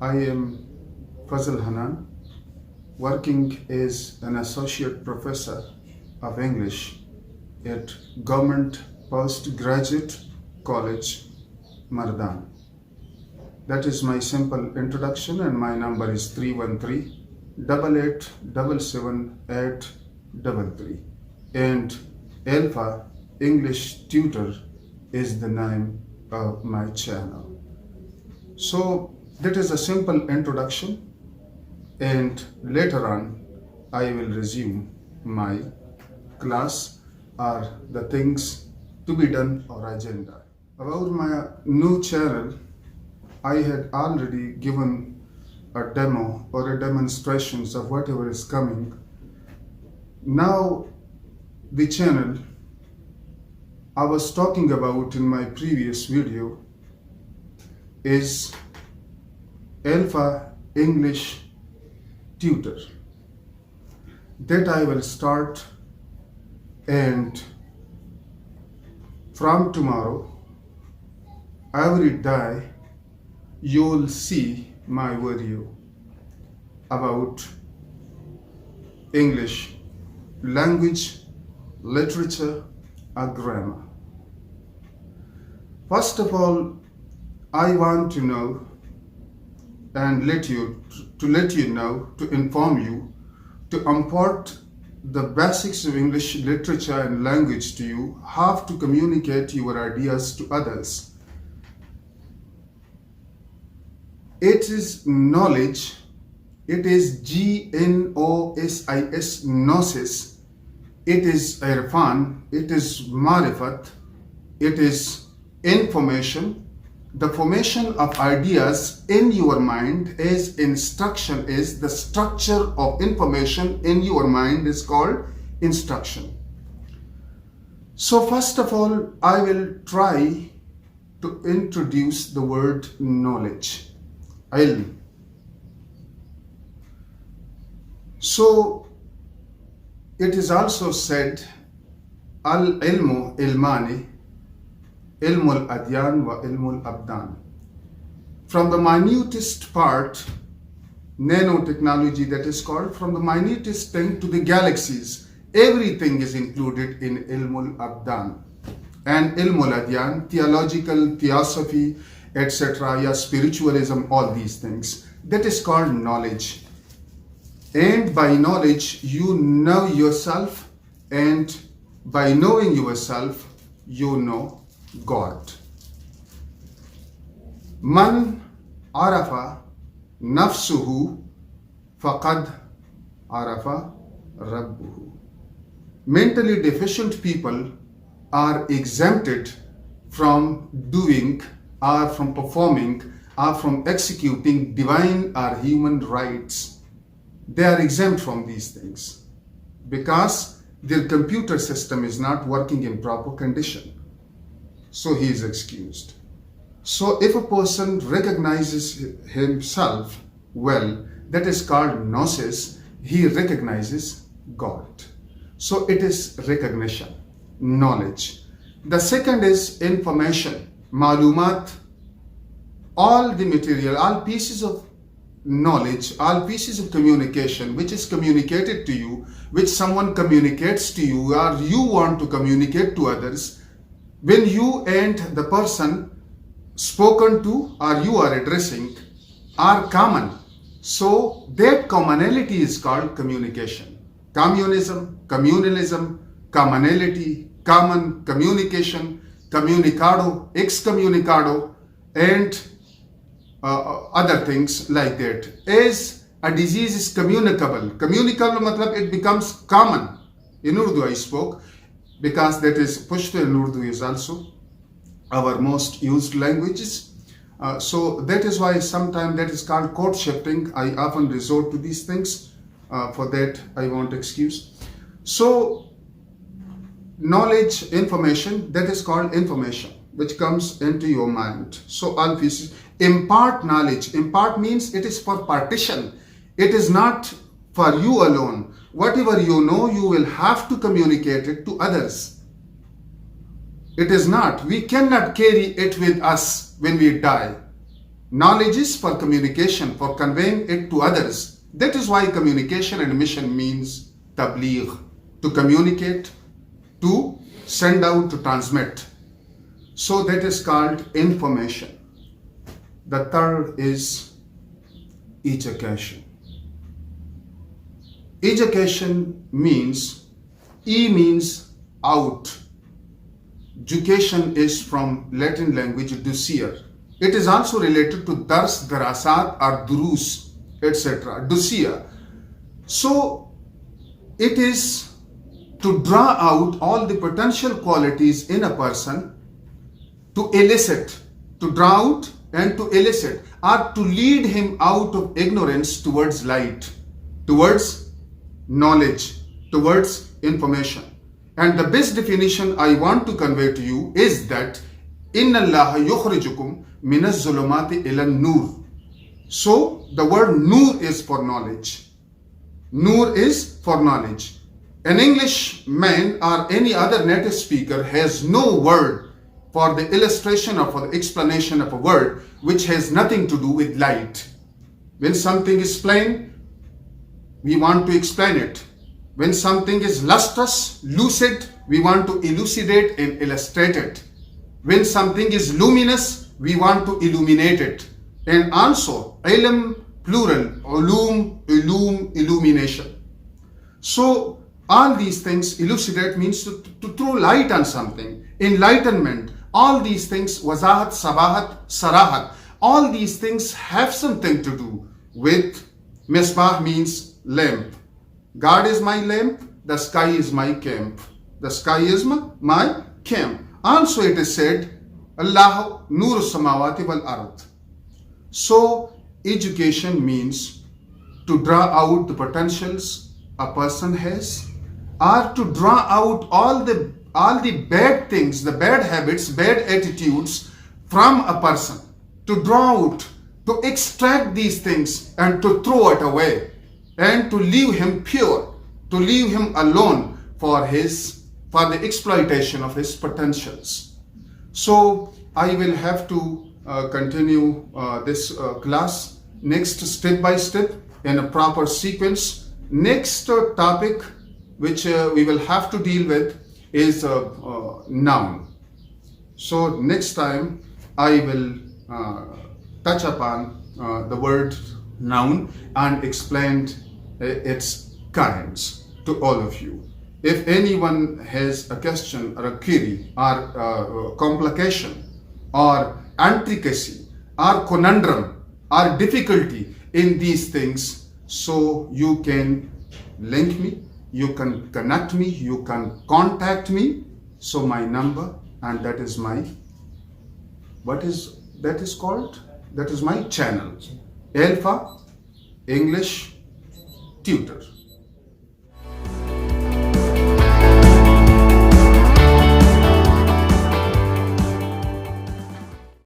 I am Fazal Hanan, working as an associate professor of English at Government Postgraduate College, Mardan. That is my simple introduction, and my number is 313-8877-833. And Alpha English Tutor is the name of my channel. So that is a simple introduction, and later on I will resume my class or the things to be done or agenda. About my new channel, I had already given a demo or a demonstrations of whatever is coming. Now the channel I was talking about in my previous video is Alpha English Tutor. That I will start, and from tomorrow every day you will see my video about English language, literature, or grammar. First of all, I want to know and let you know, to inform you, to impart the basics of English literature and language to you, how to communicate your ideas to others. It is knowledge, it is Gnosis, gnosis, it is irfan, it is marifat, it is information. The formation of ideas in your mind is instruction, is the structure of information in your mind is called instruction. So first of all, I will try to introduce the word knowledge, ilm. So it is also said, al-ilmu ilmani, ilmul adyan wa ilmul abdan. From the minutest part, nanotechnology that is called, from the minutest thing to the galaxies, everything is included in ilmul abdan. And ilmul adyan, theological, theosophy, etc., yeah, spiritualism, all these things. That is called knowledge. And by knowledge, you know yourself, and by knowing yourself, you know God. Man arafa nafsuhu faqad arafa rabbuhu. Mentally deficient people are exempted from doing or from performing or from executing divine or human rights. They are exempt from these things because their computer system is not working in proper condition. So he is excused. So if a person recognizes himself well, that is called gnosis, he recognizes God. So it is recognition, knowledge. The second is information, malumat, all the material, all pieces of knowledge, all pieces of communication which is communicated to you, which someone communicates to you or you want to communicate to others, when you and the person spoken to or you are addressing are common. So that commonality is called communication. Communism, communalism, commonality, common, communication, communicado, excommunicado, and other things like that. As a disease is communicable, communicable matlab it becomes common. In Urdu I spoke, because that is Pashto and Urdu is also our most used languages. So that is why sometimes that is called code shifting. I often resort to these things. For that I want excuse. So knowledge, information, that is called information which comes into your mind. So all pieces. Impart knowledge. Impart means it is for partition. It is not for you alone. Whatever you know, you will have to communicate it to others. It is not. We cannot carry it with us when we die. Knowledge is for communication, for conveying it to others. That is why communication and mission means tabligh, to communicate, to send out, to transmit. So that is called information. The third is education. Education means, E means out. Education is from Latin language ducere. It is also related to dars, darasat or durus, etc. Ducere. So it is to draw out all the potential qualities in a person, to elicit, to draw out and to elicit, or to lead him out of ignorance towards light, towards knowledge, towards information. And the best definition I want to convey to you is that Inna Allah yukhrijukum min az-zulumati ila nur. So the word nur is for knowledge. Nur is for knowledge. An Englishman or any other native speaker has no word for the illustration or for the explanation of a word which has nothing to do with light. When something is plain, we want to explain it. When something is lustrous, lucid, we want to elucidate and illustrate it. When something is luminous, we want to illuminate it. And also, ilm, plural, ulum, illumination. So, all these things, elucidate means to throw light on something, enlightenment. All these things, wazahat, sabahat, sarahat, all these things have something to do with misbah means lamp. God is my lamp, the sky is my camp. The sky is my camp. Also it is said, Allah nur samawati wal ard. So education means to draw out the potentials a person has, or to draw out all the bad things, the bad habits, bad attitudes from a person. To draw out, to extract these things and to throw it away. And to leave him pure, to leave him alone for the exploitation of his potentials. So I will have to continue this class next step by step in a proper sequence. Next topic which we will have to deal with is noun. So next time I will touch upon the word noun and explained its kinds to all of you. If anyone has a question or a query or complication or intricacy or conundrum or difficulty in these things, so you can link me, you can connect me, you can contact me. So my number, and that is my, what is that is called? That is my channel, Alpha English Tutor.